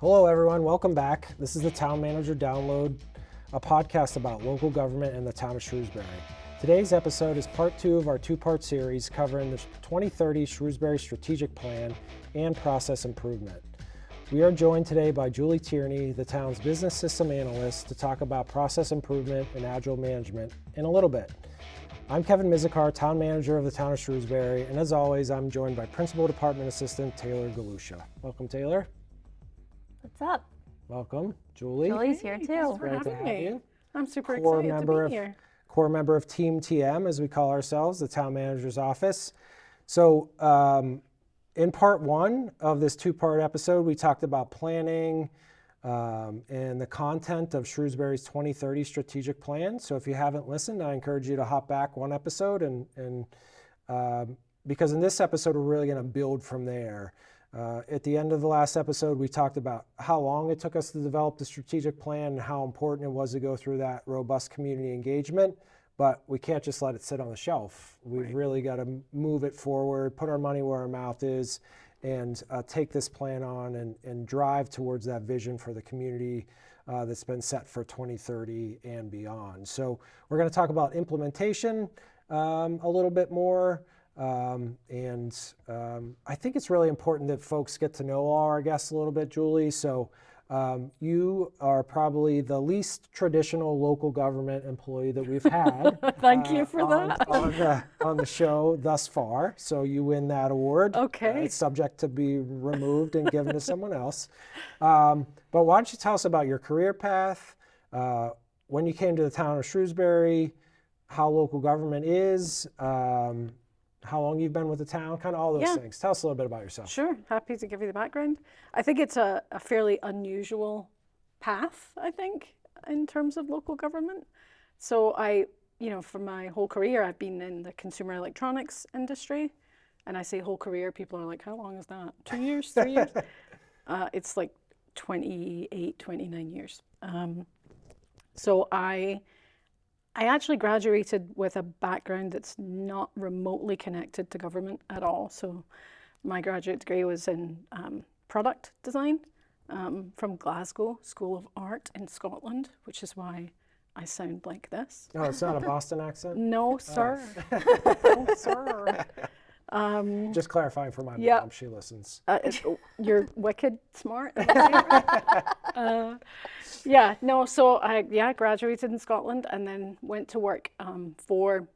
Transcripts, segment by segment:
Hello everyone, welcome back. This is the Town Manager Download, a podcast about local government in the town of Shrewsbury. Today's episode is part 2 of our 2-part series covering the 2030 Shrewsbury Strategic Plan and Process Improvement. We are joined today by Julie Tierney, the town's Business System Analyst, to talk about process improvement and agile management in a little bit. I'm Kevin Mizikar, Town Manager of the town of Shrewsbury, and as always, I'm joined by Principal Department Assistant Taylor Galusha. Welcome, Taylor. What's up? Welcome, Julie. Julie's here too. Thanks for Great to having have me. you. I'm super Core excited member to of- be here. Core member of Team TM, as we call ourselves, the Town Manager's Office. So in part 1 of this 2-part episode, we talked about planning and the content of Shrewsbury's 2030 strategic plan. So if you haven't listened, I encourage you to hop back one episode and because in this episode, we're really going to build from there. At the end of the last episode, we talked about how long it took us to develop the strategic plan and how important it was to go through that robust community engagement, but we can't just let it sit on the shelf. We've really got to move it forward, put our money where our mouth is, and take this plan on and drive towards that vision for the community that's been set for 2030 and beyond. So we're going to talk about implementation a little bit more. I think it's really important that folks get to know all our guests a little bit, Julie. So you are probably the least traditional local government employee that we've had. Thank you for that. on the show thus far. So you win that award. Okay. It's subject to be removed and given to someone else. But why don't you tell us about your career path, when you came to the town of Shrewsbury, how local government is, how long you've been with the town, kind of all those things. Tell us a little bit about yourself. Sure, happy to give you the background. I think it's a fairly unusual path, I think, in terms of local government. So for my whole career, I've been in the consumer electronics industry. And I say whole career, people are like, how long is that? 2 years, 3 years? It's like 28, 29 years. So I actually graduated with a background that's not remotely connected to government at all. So my graduate degree was in product design from Glasgow School of Art in Scotland, which is why I sound like this. Oh, it's not a Boston accent? No, sir. No, sir. Just clarifying for my mom, she listens. You're wicked smart. So I graduated in Scotland and then went to work for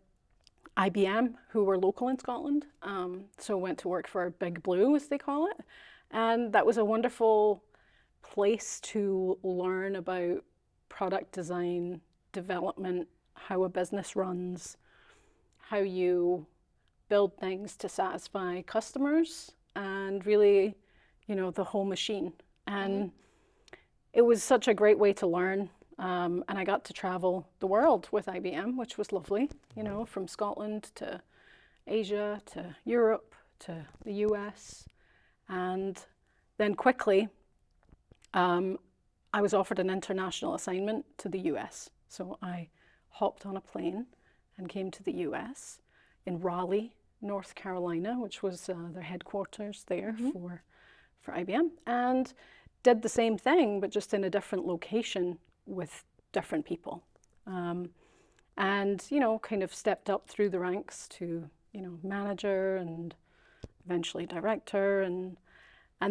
IBM, who were local in Scotland. So went to work for Big Blue, as they call it. And that was a wonderful place to learn about product design, development, how a business runs, how you build things to satisfy customers, and really, the whole machine. And it was such a great way to learn. And I got to travel the world with IBM, which was lovely, from Scotland to Asia, to Europe, to the US. And then quickly, I was offered an international assignment to the US. So I hopped on a plane and came to the US in Raleigh, North Carolina, which was their headquarters there for IBM, and did the same thing, but just in a different location with different people. And, kind of stepped up through the ranks to, manager and eventually director. And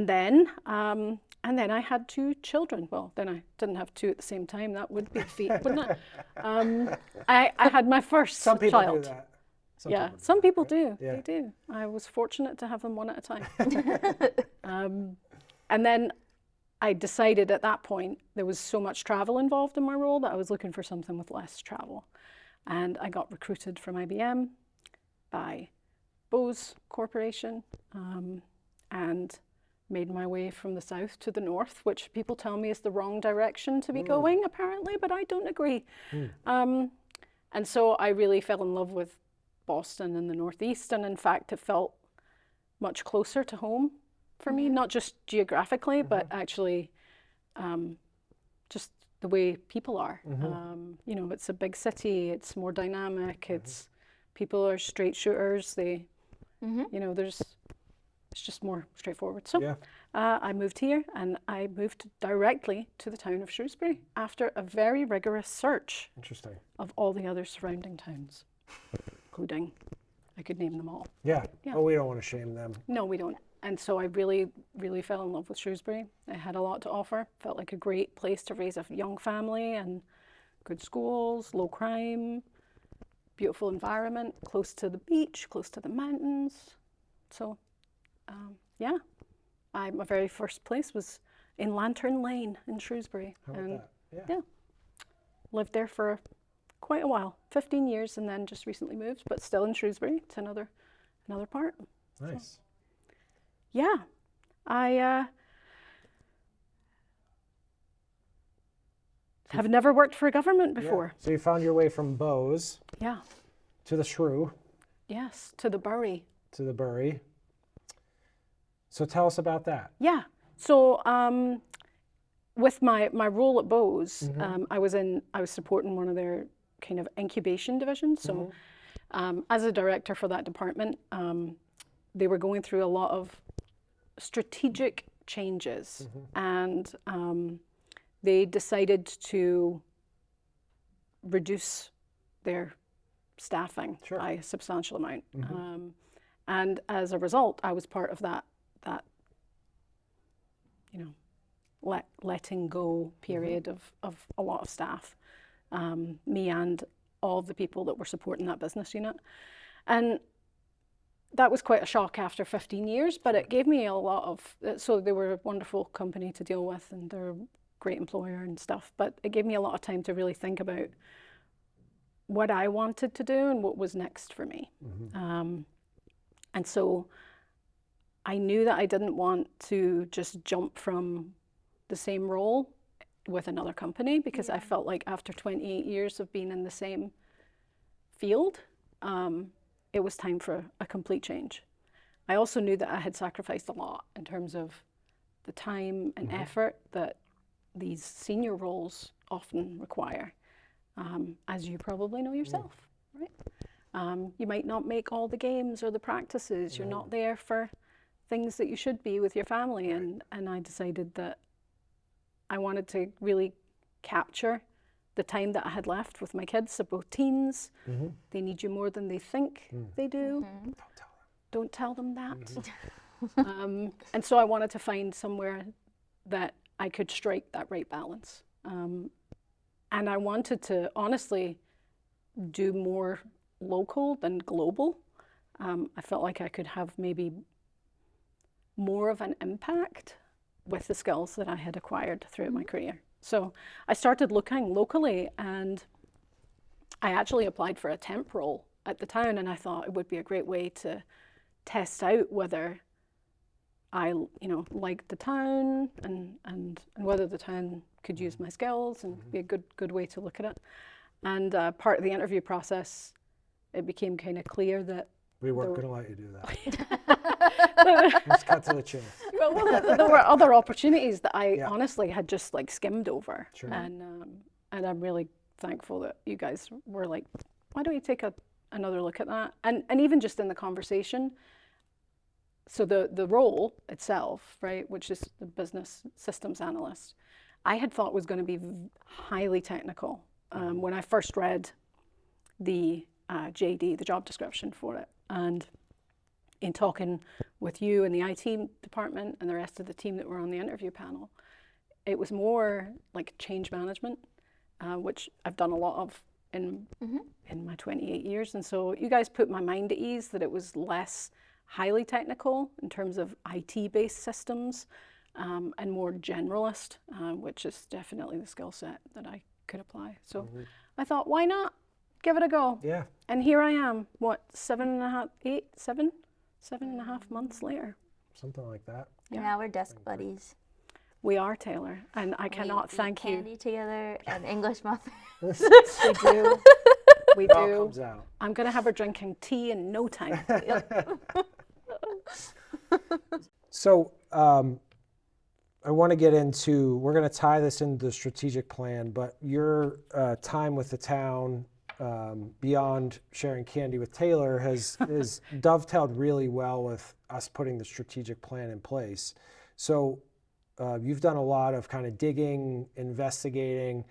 then I had 2 children. Well, then I didn't have 2 at the same time. That would be a feat, wouldn't it? I had my first Some people child. do that. Some people do. Yeah. They do. I was fortunate to have them one at a time. And then I decided at that point there was so much travel involved in my role that I was looking for something with less travel. And I got recruited from IBM by Bose Corporation and made my way from the south to the north, which people tell me is the wrong direction to be going, apparently, but I don't agree. And so I really fell in love with Boston and the Northeast, and in fact it felt much closer to home for me, not just geographically, but actually just the way people are. It's a big city, it's more dynamic, it's people are straight shooters, they there's it's just more straightforward. So Yeah. I moved here, and I moved directly to the town of Shrewsbury after a very rigorous search Interesting. of all the other surrounding towns, including, I could name them all. Yeah. Yeah. Oh, we don't want to shame them. No, we don't. And so I really, really fell in love with Shrewsbury. It had a lot to offer. Felt like a great place to raise a young family, and good schools, low crime, beautiful environment, close to the beach, close to the mountains. So, yeah, my very first place was in Lantern Lane in Shrewsbury. How about And that? yeah, lived there for quite a while, 15 years, and then just recently moved, but still in Shrewsbury. It's another part. Nice. Yeah, I have never worked for a government before. Yeah. So you found your way from Bowes Yeah, to the Shrew yes, to the Bury. to the Bury. So tell us about that. Yeah, so with my role at Bowes, I was supporting one of their kind of incubation divisions. So as a director for that department, they were going through a lot of strategic changes, and they decided to reduce their staffing Sure. by a substantial amount. And as a result, I was part of that letting go period of a lot of staff, me and all of the people that were supporting that business unit. And that was quite a shock after 15 years, but it gave me a lot of, so they were a wonderful company to deal with, and they're a great employer and stuff, but it gave me a lot of time to really think about what I wanted to do and what was next for me. And so I knew that I didn't want to just jump from the same role with another company, because I felt like after 28 years of being in the same field, it was time for a complete change. I also knew that I had sacrificed a lot in terms of the time and effort that these senior roles often require, as you probably know yourself, right? You might not make all the games or the practices. You're not there for things that you should be with your family. And I decided that I wanted to really capture the time that I had left with my kids. They're both teens. They need you more than they think they do. Don't tell them that. And so I wanted to find somewhere that I could strike that right balance. And I wanted to honestly do more local than global. I felt like I could have maybe more of an impact with the skills that I had acquired throughout my career. So I started looking locally, and I actually applied for a temp role at the town, and I thought it would be a great way to test out whether I, liked the town and whether the town could use my skills, and be a good way to look at it. And part of the interview process, it became kind of clear that We weren't going to let you do that. Let's cut to the chase. there were other opportunities that I honestly had just skimmed over. Sure. And I'm really thankful that you guys were like, why don't you take another look at that? And even just in the conversation, so the role itself, right, which is the business systems analyst, I had thought was going to be highly technical when I first read the JD, the job description for it. And in talking with you and the IT department and the rest of the team that were on the interview panel, it was more like change management, which I've done a lot of in my 28 years. And so you guys put my mind at ease that it was less highly technical in terms of IT-based systems, and more generalist, which is definitely the skill set that I could apply. So I thought, why not give it a go? Yeah. And here I am, 7.5 months later. Something like that. And now we're desk buddies. We are, Taylor, and I cannot thank we eat you. candy together and English muffins. We do. We It all do. comes out. I'm going to have her drinking tea in no time. So I want to get into, we're going to tie this into the strategic plan, but your time with the town, beyond sharing candy with Taylor, has dovetailed really well with us putting the strategic plan in place. So you've done a lot of kind of digging, investigating.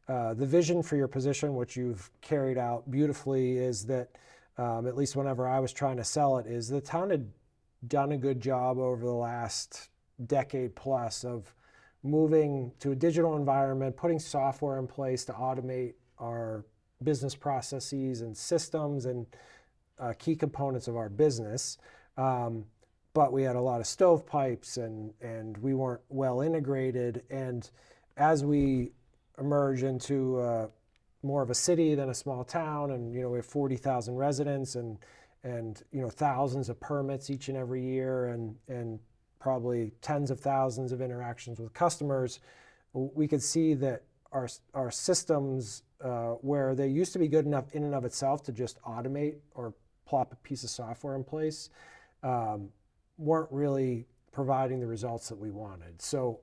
The vision for your position, which you've carried out beautifully, is that, at least whenever I was trying to sell it, is the town had done a good job over the last decade plus of moving to a digital environment, putting software in place to automate our business processes and systems and key components of our business. But we had a lot of stovepipes and we weren't well integrated. And as we emerge into more of a city than a small town, and we have 40,000 residents and thousands of permits each and every year, and probably tens of thousands of interactions with customers, we could see that our systems, where they used to be good enough in and of itself to just automate or plop a piece of software in place, weren't really providing the results that we wanted. So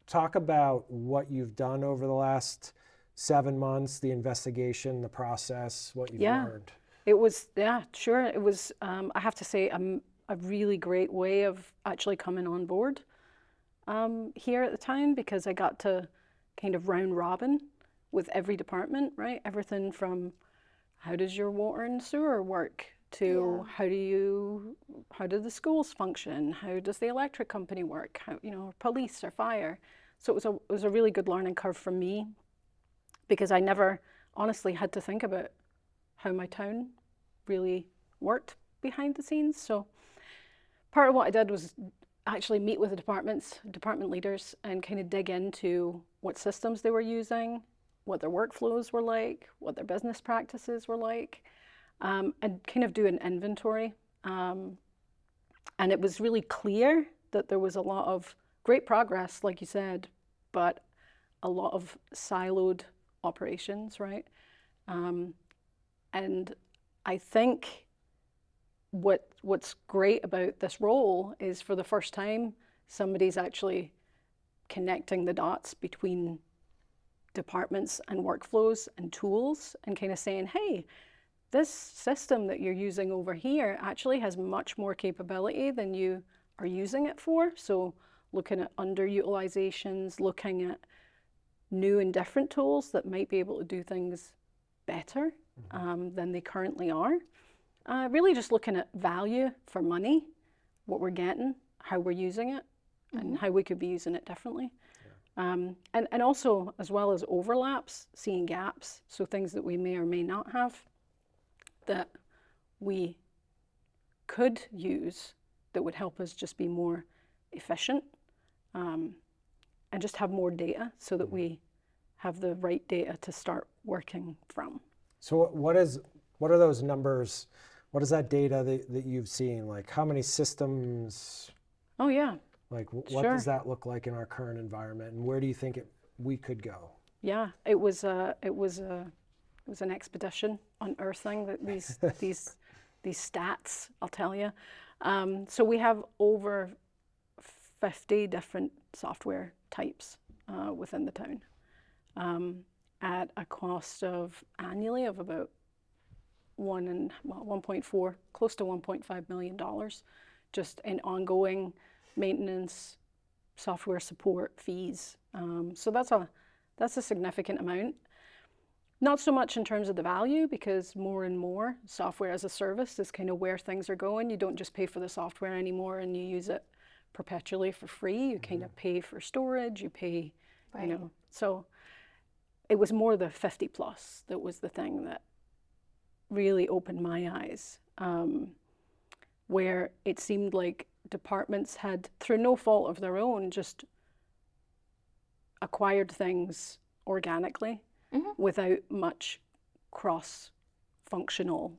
talk about what you've done over the last 7 months, the investigation, the process, what you've learned. It was, sure. It was, I have to say, a really great way of actually coming on board here at the town, because I got to kind of round robin with every department, right? Everything from how does your water and sewer work to how do the schools function? How does the electric company work? How, police or fire? So it was a really good learning curve for me, because I never honestly had to think about how my town really worked behind the scenes. So part of what I did was actually meet with the department leaders, and kind of dig into what systems they were using, what their workflows were like, what their business practices were like, and kind of do an inventory. And it was really clear that there was a lot of great progress, like you said, but a lot of siloed operations, right? And I think what's great about this role is, for the first time, somebody's actually connecting the dots between departments and workflows and tools, and kind of saying, hey, this system that you're using over here actually has much more capability than you are using it for. So looking at underutilizations, looking at new and different tools that might be able to do things better than they currently are. Really just looking at value for money, what we're getting, how we're using it, and how we could be using it differently. And also, as well as overlaps, seeing gaps, so things that we may or may not have that we could use that would help us just be more efficient, and just have more data so that we have the right data to start working from. So what are those numbers? What is that data that you've seen? Like, how many systems? Oh yeah. Like, what does that look like in our current environment, and where do you think we could go? Yeah, it was an expedition unearthing that these stats, I'll tell you. So we have over 50 different software types within the town, at a cost of annually of about 1.4, close to $1.5 million, just in ongoing maintenance, software support fees. So that's a significant amount. Not so much in terms of the value, because more and more software as a service is kind of where things are going. You don't just pay for the software anymore and you use it perpetually for free. You kind of pay for storage, you pay, so it was more the 50 plus that was the thing that really opened my eyes, where it seemed like departments had, through no fault of their own, just acquired things organically without much cross-functional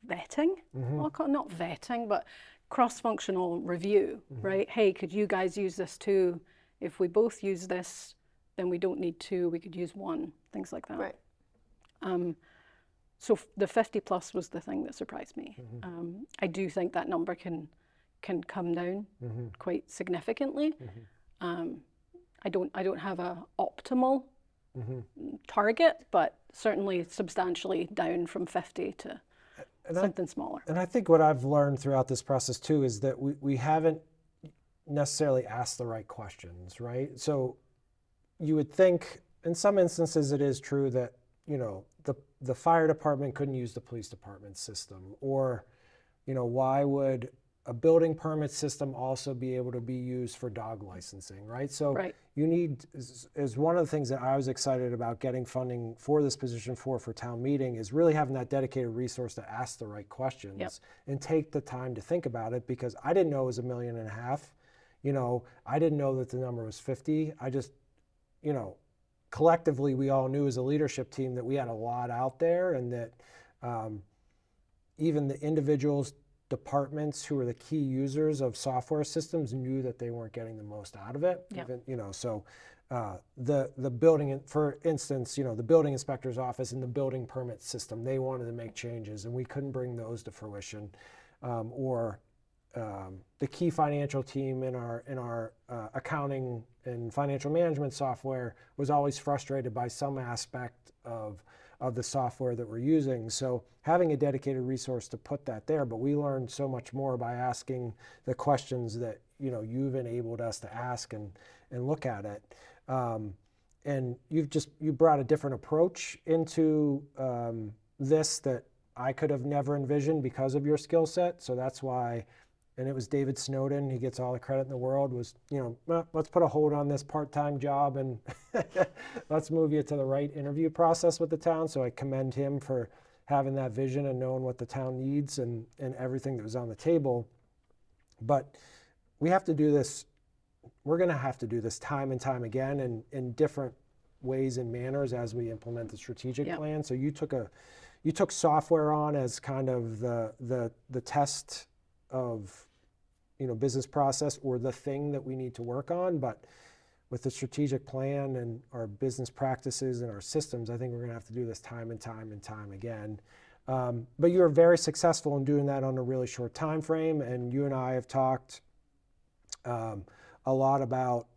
vetting. Well, not vetting, but cross-functional review, right? Hey, could you guys use this too? If we both use this, then we don't need two, we could use one, things like that. Right. So the 50 plus was the thing that surprised me. I do think that number can come down quite significantly. I don't have a optimal target, but certainly substantially down from 50 to something smaller. And I think what I've learned throughout this process too is that we haven't necessarily asked the right questions, right? So you would think in some instances it is true that, you know, the fire department couldn't use the police department system, or, you know, why would a building permit system also be able to be used for dog licensing, right? So you need, is one of the things that I was excited about getting funding for this position for town meeting, is really having that dedicated resource to ask the right questions and take the time to think about it, because I didn't know it was $1.5 million. You know, I didn't know that the number was 50. I just, you know, collectively we all knew as a leadership team that we had a lot out there, and that even the individuals, departments who are the key users of software systems knew that they weren't getting the most out of it. Even, you know, so the building, for instance, you know, the building inspector's office and the building permit system, they wanted to make changes, and we couldn't bring those to fruition. Or the key financial team in our accounting and financial management software was always frustrated by some aspect of the software that we're using. So having a dedicated resource to put that there, but we learned so much more by asking the questions that, you know, you've enabled us to ask and look at it. And you brought a different approach into this that I could have never envisioned because of your skill set. So that's why, and it was David Snowden, he gets all the credit in the world, was, you know, well, let's put a hold on this part-time job and let's move you to the right interview process with the town. So I commend him for having that vision and knowing what the town needs and everything that was on the table. But we have to do this, we're gonna have to do this time and time again, and in different ways and manners as we implement the strategic plan. So you took software on as kind of the test of, you know, business process, or the thing that we need to work on. But with the strategic plan and our business practices and our systems, I think we're gonna have to do this time and time and time again. But you were very successful in doing that on a really short time frame. And you and I have talked a lot about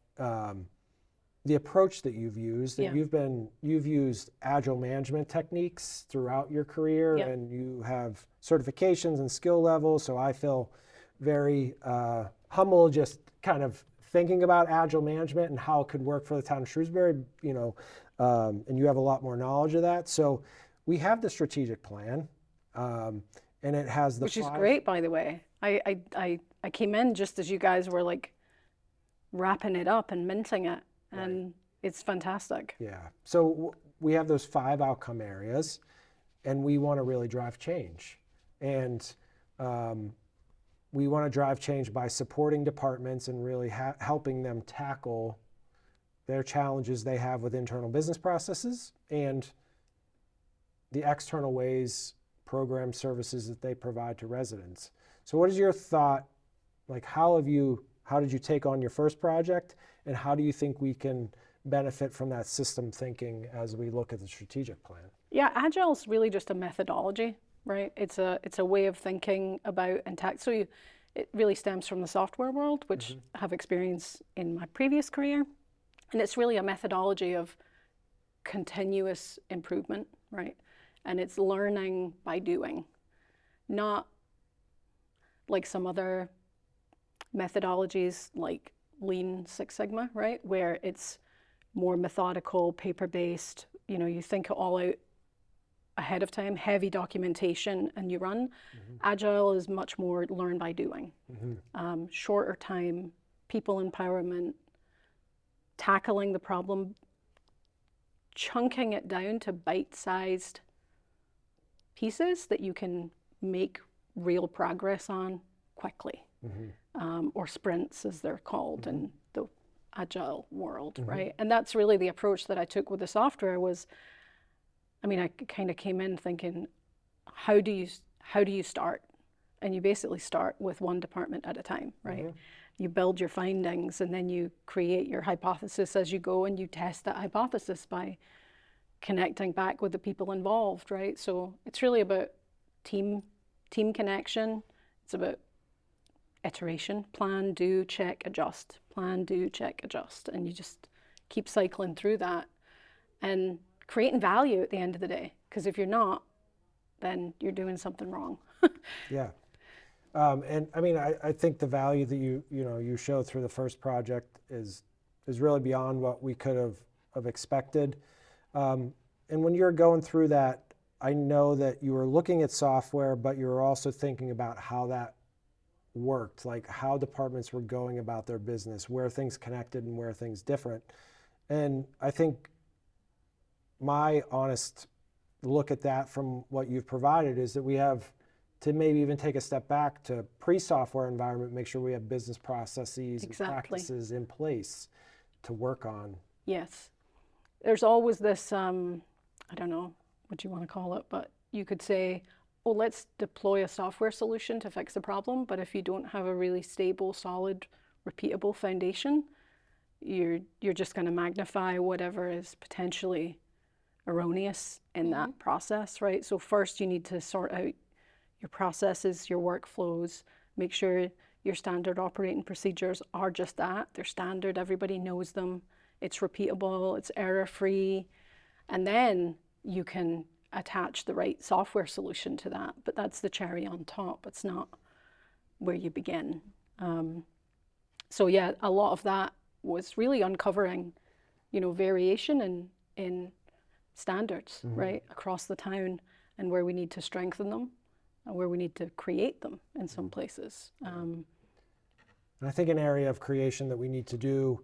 the approach that you've used, that you've used agile management techniques throughout your career, and you have certifications and skill levels. So I feel very humble just kind of thinking about agile management and how it could work for the town of Shrewsbury, you know, and you have a lot more knowledge of that. So we have the strategic plan, and it has the Which is great, by the way. I came in just as you guys were like wrapping it up and minting it. And it's fantastic. Yeah. So we have those 5 outcome areas, and we want to really drive change. And we want to drive change by supporting departments and really helping them tackle their challenges they have with internal business processes and the external ways, program services that they provide to residents. So what is your thought, like how did you take on your first project, and how do you think we can benefit from that system thinking as we look at the strategic plan? Yeah, Agile is really just a methodology, right? It's a way of thinking about and so it really stems from the software world, which I have experience in my previous career. And it's really a methodology of continuous improvement, right? And it's learning by doing, not like some other methodologies like Lean Six Sigma, right? Where it's more methodical, paper-based, you know, you think it all out ahead of time, heavy documentation, and you run. Agile is much more learn by doing. Shorter time, people empowerment, tackling the problem, chunking it down to bite-sized pieces that you can make real progress on quickly. Or sprints, as they're called in the agile world, right? And that's really the approach that I took with the software. Was, I mean, I kind of came in thinking, how do you start? And you basically start with one department at a time, right? You build your findings, and then you create your hypothesis as you go, and you test that hypothesis by connecting back with the people involved, right? So it's really about team connection. It's about iteration, plan, do, check, adjust, plan, do, check, adjust. And you just keep cycling through that. and creating value at the end of the day. Because if you're not, then you're doing something wrong. Yeah. And I mean, I think the value that you showed through the first project is really beyond what we could have expected. And when you're going through that, I know that you were looking at software, but you were also thinking about how that worked, like how departments were going about their business, where things connected and where things different. And I think my honest look at that from what you've provided is that we have to maybe even take a step back to pre-software environment, make sure we have business processes and practices in place to work on. Yes. There's always this, I don't know what you want to call it, but you could say, oh, let's deploy a software solution to fix the problem. But if you don't have a really stable, solid, repeatable foundation, you're just going to magnify whatever is potentially erroneous in that process, right? So first you need to sort out your processes, your workflows, make sure your standard operating procedures are just that. They're standard, everybody knows them, it's repeatable, it's error-free, and then you can attach the right software solution to that. But that's the cherry on top. It's not where you begin. So yeah, a lot of that was really uncovering, variation in standards, right, across the town, and where we need to strengthen them and where we need to create them in some places. And I think an area of creation that we need to do,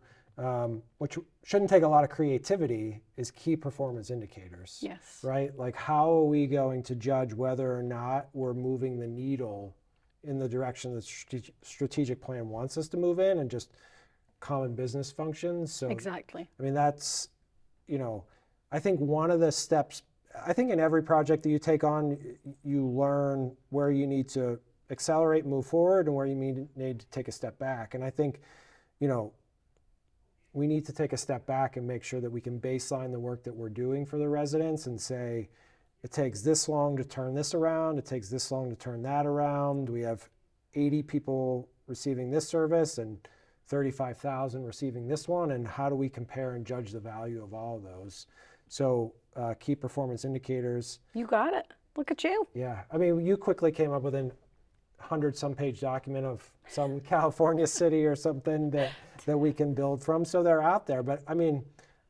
which shouldn't take a lot of creativity, is key performance indicators. Yes. Right? Like, how are we going to judge whether or not we're moving the needle in the direction that strategic plan wants us to move in, and just common business functions? So exactly. I mean, that's, I think one of the steps, I think in every project that you take on, you learn where you need to accelerate, move forward, and where you need to take a step back. And I think, we need to take a step back and make sure that we can baseline the work that we're doing for the residents and say, it takes this long to turn this around, it takes this long to turn that around. We have 80 people receiving this service and 35,000 receiving this one, and how do we compare and judge the value of all of those? So key performance indicators. You got it. Look at you. Yeah, I mean, you quickly came up with a 100-some page document of some California city or something that we can build from. So they're out there, but I mean,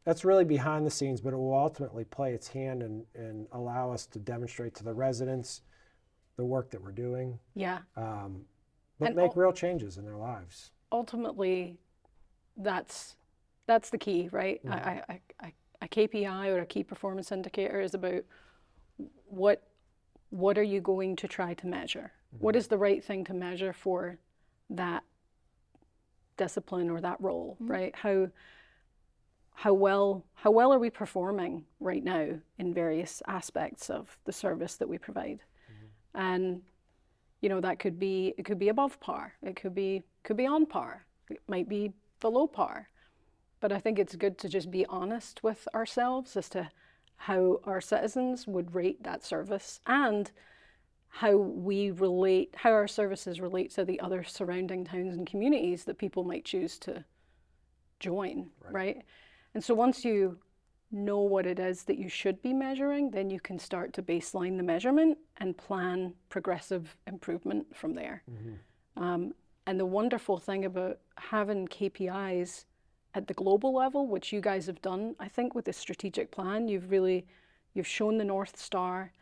that's really behind the scenes, but it will ultimately play its hand and allow us to demonstrate to the residents the work that we're doing. Yeah. But make real changes in their lives. Ultimately, that's the key, right? A KPI or a key performance indicator is about what are you going to try to measure? What is the right thing to measure for that discipline or that role, right? How well are we performing right now in various aspects of the service that we provide? And that could be above par, it could be on par, it might be below par. But I think it's good to just be honest with ourselves as to how our citizens would rate that service, and how our services relate to the other surrounding towns and communities that people might choose to join, right? And so once you know what it is that you should be measuring, then you can start to baseline the measurement and plan progressive improvement from there. And the wonderful thing about having KPIs at the global level, which you guys have done, I think with the strategic plan, you've shown the North Star,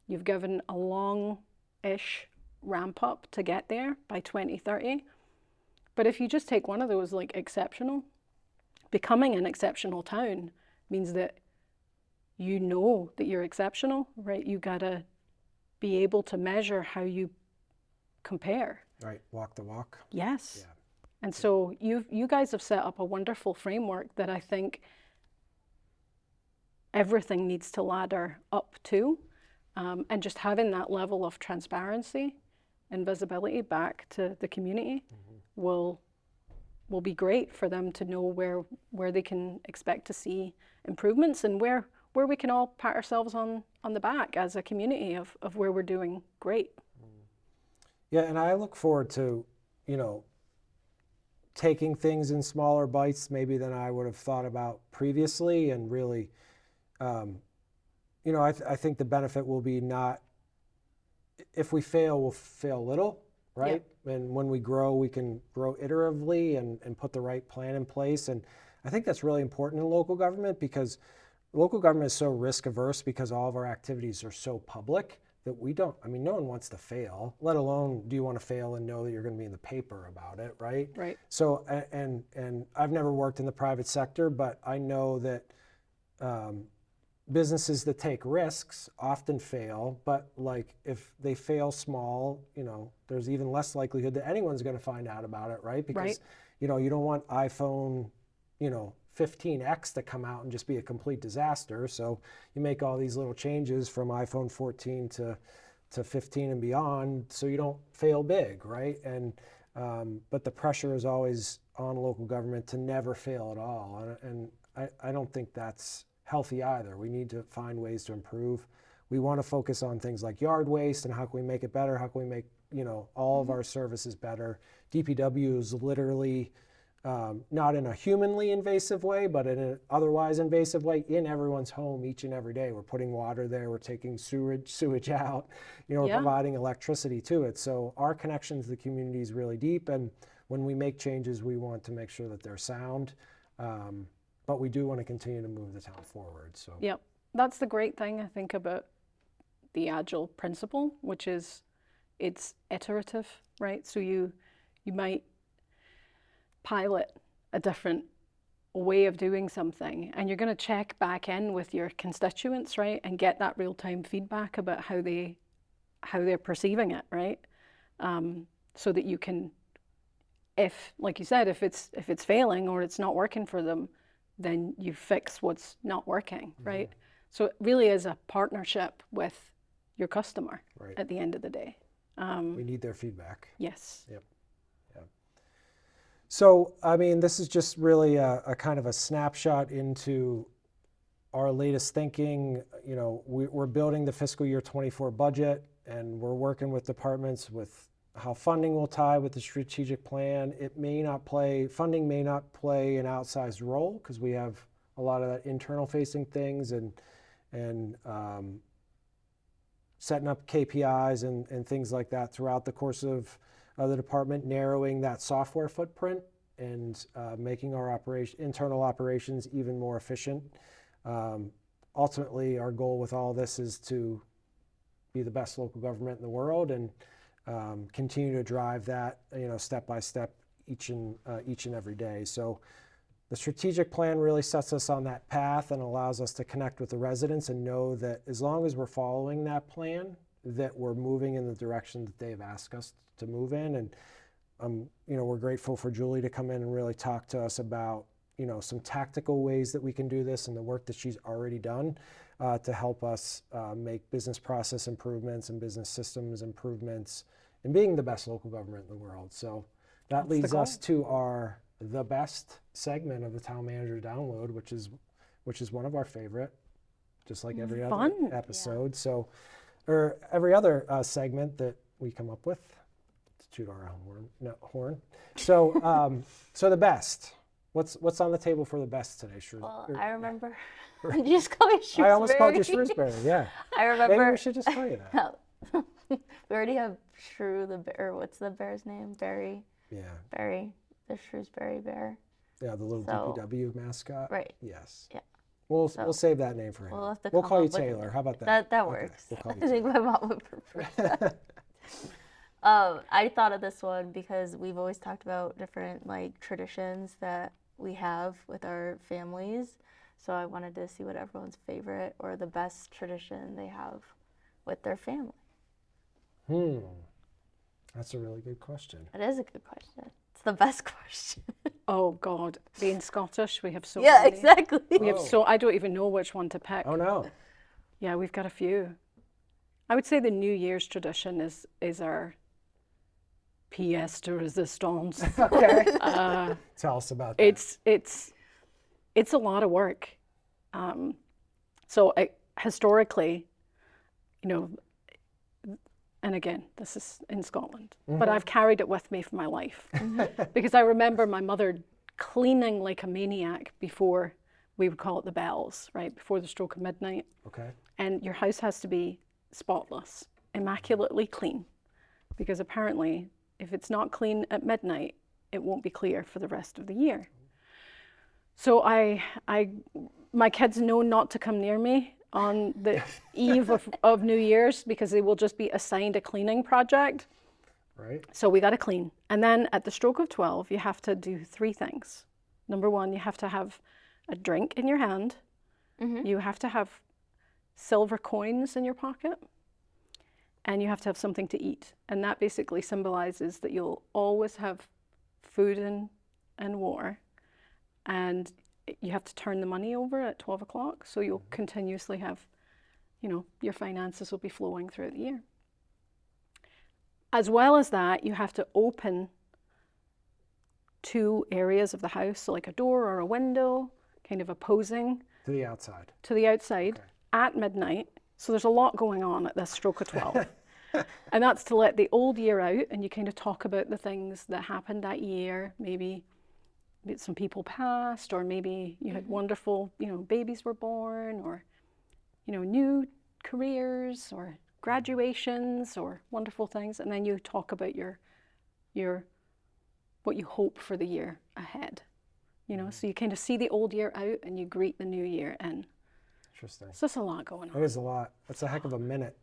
you've given a long-ish ramp up to get there by 2030. But if you just take one of those, like exceptional, becoming an exceptional town means that you know that you're exceptional, right? You gotta be able to measure how you compare. Right, walk the walk. Yes. Yeah. And so you guys have set up a wonderful framework that I think everything needs to ladder up to. And just having that level of transparency and visibility back to the community will be great for them to know where they can expect to see improvements, and where we can all pat ourselves on the back as a community of where we're doing great. Yeah, and I look forward to, taking things in smaller bites maybe than I would have thought about previously, and really, you know, I think the benefit will be not, if we fail, we'll fail little, right? And when we grow, we can grow iteratively and put the right plan in place. And I think that's really important in local government, because local government is so risk averse because all of our activities are so public that we don't, I mean, no one wants to fail, let alone do you want to fail and know that you're going to be in the paper about it, right? Right. So, and I've never worked in the private sector, but I know that businesses that take risks often fail, but like if they fail small, you know, there's even less likelihood that anyone's going to find out about it, right? Because, you know, you don't want iPhone, you know, 15X to come out and just be a complete disaster. So you make all these little changes from iPhone 14 to 15 and beyond, so you don't fail big, right? And but the pressure is always on local government to never fail at all, and I don't think that's healthy either. We need to find ways to improve. We want to focus on things like yard waste and how can we make it better? How can we make, you know, all of our services better? DPW is literally not in a humanly invasive way, but in an otherwise invasive way in everyone's home each and every day. We're putting water there, we're taking sewage out, you know, we're providing electricity to it. So our connection to the community is really deep, and when we make changes, we want to make sure that they're sound. But we do want to continue to move the town forward. So Yep. That's the great thing, I think, about the Agile principle, which is it's iterative, right? So you might pilot a different way of doing something, and you're going to check back in with your constituents, right, and get that real-time feedback about how they're perceiving it, right? So that you can, if, like you said, if it's failing or it's not working for them, then you fix what's not working, right? So it really is a partnership with your customer at the end of the day. we need their feedback. Yes. Yep. So, I mean, this is just really a kind of a snapshot into our latest thinking. You know, we're building the fiscal year 24 budget, and we're working with departments with how funding will tie with the strategic plan. Funding may not play an outsized role because we have a lot of that internal facing things and setting up KPIs and things like that throughout the course of the department, narrowing that software footprint and making our internal operations even more efficient. Ultimately, our goal with all this is to be the best local government in the world and continue to drive that, you know, step by step each and every day. So the strategic plan really sets us on that path and allows us to connect with the residents and know that as long as we're following that plan, that we're moving in the direction that they've asked us to move in. And you know, we're grateful for Julie to come in and really talk to us about, you know, some tactical ways that we can do this and the work that she's already done to help us make business process improvements and business systems improvements and being the best local government in the world. So that leads us to the best segment of the Town Manager Download, which is one of our favorite, just like every other episode. So, or every other segment that we come up with. To toot our own horn. So, so the best. What's on the table for the best today, Shrewsbury? Well, I remember. You just call me Shrewsbury. I almost called you Shrewsbury. Yeah. I remember. Maybe we should just call you that. We already have Shrew the bear. What's the bear's name? Barry. Yeah. Barry, the Shrewsbury bear. Yeah, the little DPW mascot. Right. Yes. Yeah. We'll save that name for him. We'll call you Taylor. How about that? That works. Okay, we'll call you I think my mom would prefer that. I thought of this one because we've always talked about different like traditions that we have with our families. So I wanted to see what everyone's favorite or the best tradition they have with their family. That's a really good question. It is a good question. It's the best question. Oh God, being Scottish, we have so yeah, many. exactly. We have I don't even know which one to pick. Oh no. Yeah, we've got a few. I would say the New Year's tradition is our pièce de résistance. Okay. Tell us about that. It's a lot of work. So historically, you know, and again, this is in Scotland, but I've carried it with me for my life because I remember my mother cleaning like a maniac before we would call it the bells, right, before the stroke of midnight. Okay. And your house has to be spotless, immaculately clean, because apparently if it's not clean at midnight, it won't be clear for the rest of the year. So my kids know not to come near me on the eve of New Year's, because they will just be assigned a cleaning project. Right. So we got to clean. And then at the stroke of 12, you have to do 3 things. Number 1, you have to have a drink in your hand. You have to have silver coins in your pocket. And you have to have something to eat. And that basically symbolizes that you'll always have food and water. And you have to turn the money over at 12 o'clock. So you'll continuously have, your finances will be flowing throughout the year. As well as that, you have to open 2 areas of the house, so like a door or a window, kind of opposing To the outside. to the outside Okay. at midnight. So there's a lot going on at this stroke of 12. And that's to let the old year out, and you kind of talk about the things that happened that year. Maybe some people passed, or maybe you had wonderful, babies were born, or, new careers, or graduations, or wonderful things. And then you talk about your what you hope for the year ahead. So you kind of see the old year out and you greet the new year in. Interesting. So there's a lot going on. That is a lot. That's a heck of a minute.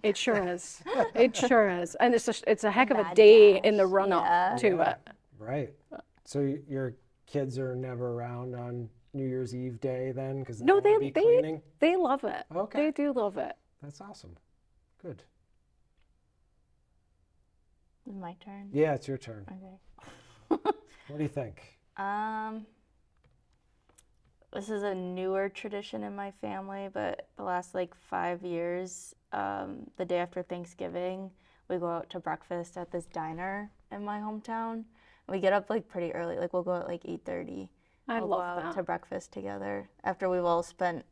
It sure is. It sure is. And it's a heck of a Mad day dash. in the run up Yeah. to it. Right. So your kids are never around on New Year's Eve day then? Because No, be cleaning? they love it. Okay. They do love it. That's awesome. Good. It's my turn. Yeah, it's your turn. Okay. What do you think? This is a newer tradition in my family, but the last 5 years, the day after Thanksgiving, we go out to breakfast at this diner in my hometown. We get up pretty early. We'll go at 8:30. I We'll love go out that. to breakfast together after we've all spent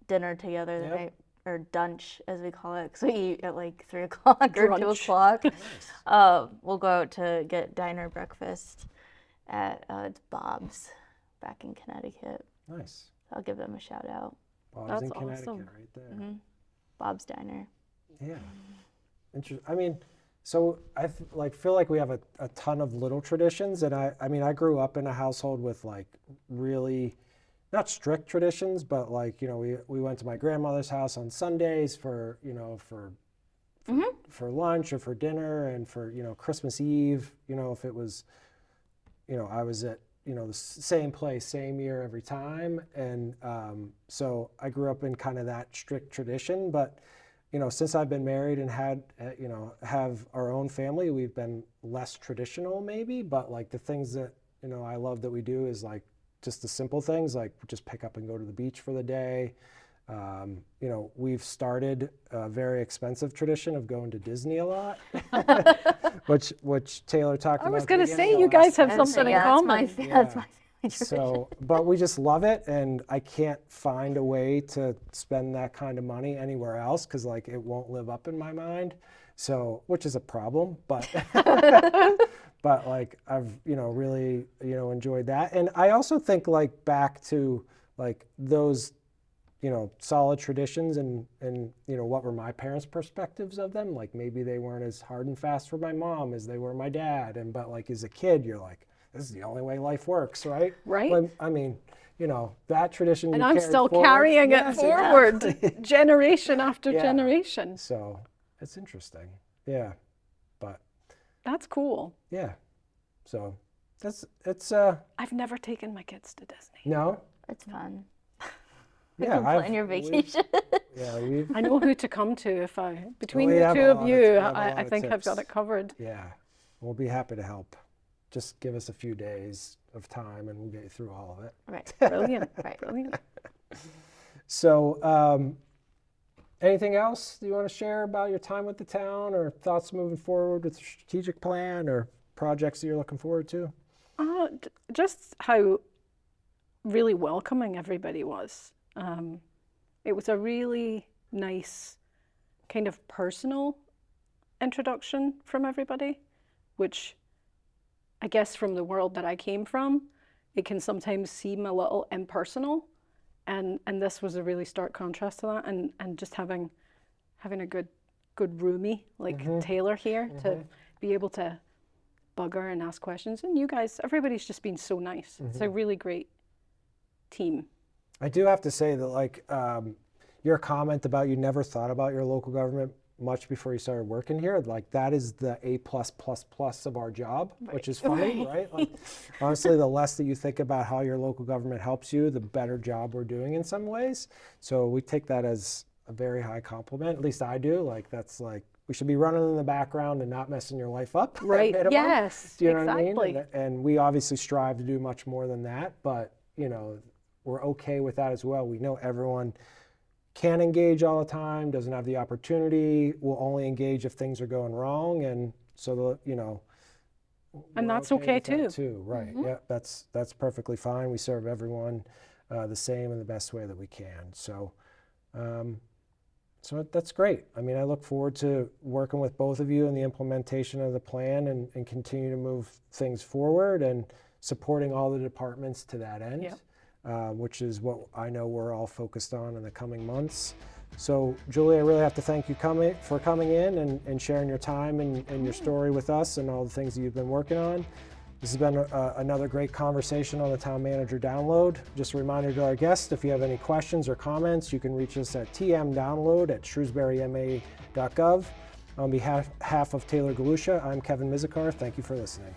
dinner together the Yep. night, or dunch as we call it, because we eat at 3 o'clock or 2 Brunch. o'clock. We'll go out to get diner breakfast at it's Bob's back in Connecticut. Nice. I'll give them a shout out. Bob's That's in Connecticut awesome. right there. Bob's Diner. Yeah. I mean, so I feel like we have a ton of little traditions, and I mean, I grew up in a household with really not strict traditions, but we went to my grandmother's house on Sundays for lunch or for dinner, and for Christmas Eve, if it was I was at the same place, same year every time, and so I grew up in kind of that strict tradition. But since I've been married and have our own family, we've been less traditional maybe. But the things that I love that we do is just the simple things, just pick up and go to the beach for the day. We've started a very expensive tradition of going to Disney a lot, which Taylor talked about. I was at the going to beginning say, of you the guys last have something in That's common. my family tradition. So, but we just love it, and I can't find a way to spend that kind of money anywhere else, because it won't live up in my mind. So, which is a problem, but but I've really enjoyed that. And I also think back to those solid traditions, and what were my parents' perspectives of them. Maybe they weren't as hard and fast for my mom as they were my dad, but as a kid you're this is the only way life works, right? Right. Well, I mean, that tradition. And you I'm carried still forward. carrying Yes, it forward, exactly. generation after Yeah. generation. So it's interesting. Yeah, but That's cool. yeah, so it's I've never taken my kids to Disney. no. It's fun. Yeah, Plan your vacation. we've I know who to come to if between We the have two a of lot of- you, we have a lot I of think I've got tips. it covered. yeah, we'll be happy to help. Just give us a few days of time, and we'll get you through all of it. Right. Brilliant. Right. Brilliant. So, anything else you want to share about your time with the town, or thoughts moving forward with the strategic plan, or projects that you're looking forward to? Just how really welcoming everybody was. It was a really nice kind of personal introduction from everybody, which I guess from the world that I came from, it can sometimes seem a little impersonal and this was a really stark contrast to that, and just having a good roomie like Taylor here to be able to bug her and ask questions. And you guys, everybody's just been so nice. It's a really great team. I do have to say that, like, your comment about you never thought about your local government much before you started working here, like, that is the A+++ of our job, which is funny, right? Like, honestly, the less that you think about how your local government helps you, the better job we're doing in some ways. So we take that as a very high compliment. At least I do. Like, that's like, we should be running in the background and not messing your life up. Right. Minimum. Yes. Do you know exactly. what I mean? And we obviously strive to do much more than that, but we're okay with that as well. We know everyone can't engage all the time, doesn't have the opportunity, will only engage if things are going wrong, and so and that's okay too. Right? Yeah, that's perfectly fine. We serve everyone the same in the best way that we can. So that's great. I mean, I look forward to working with both of you in the implementation of the plan and continue to move things forward and supporting all the departments to that end. Yep. Which is what I know we're all focused on in the coming months. So, Julie, I really have to thank you for coming in and sharing your time and your story with us and all the things that you've been working on. This has been another great conversation on the Town Manager Download. Just a reminder to our guests, if you have any questions or comments, you can reach us at tmdownload@shrewsburyma.gov. On behalf of Taylor Galusha, I'm Kevin Mizikar. Thank you for listening.